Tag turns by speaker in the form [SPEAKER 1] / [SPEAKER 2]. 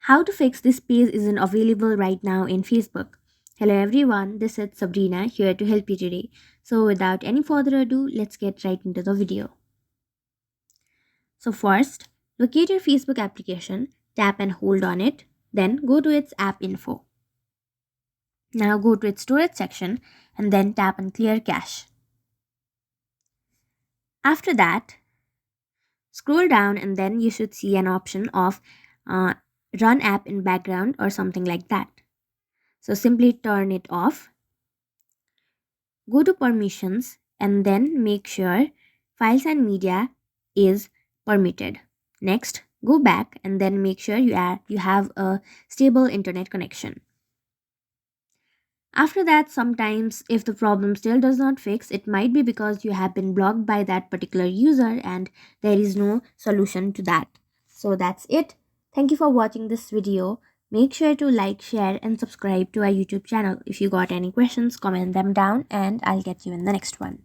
[SPEAKER 1] How to fix this page isn't available right now in Facebook. Hello everyone, this is Sabrina here to help you today. So without any further ado, let's get right into the video. So first, locate your Facebook application, tap and hold on it, then go to its app info. Now go to its storage section and then tap on clear cache. After that, scroll down and then you should see an option of uh, run app in background or something like that. So simply turn it off. Go to permissions and then make sure files and media is permitted. Next, go back and then make sure you have a stable internet connection. After that, sometimes if the problem still does not fix, it might be because you have been blocked by that particular user and there is no solution to that. So that's it. Thank you for watching this video. Make sure to like, share and subscribe to our YouTube channel. If you got any questions, comment them down and I'll get you in the next one.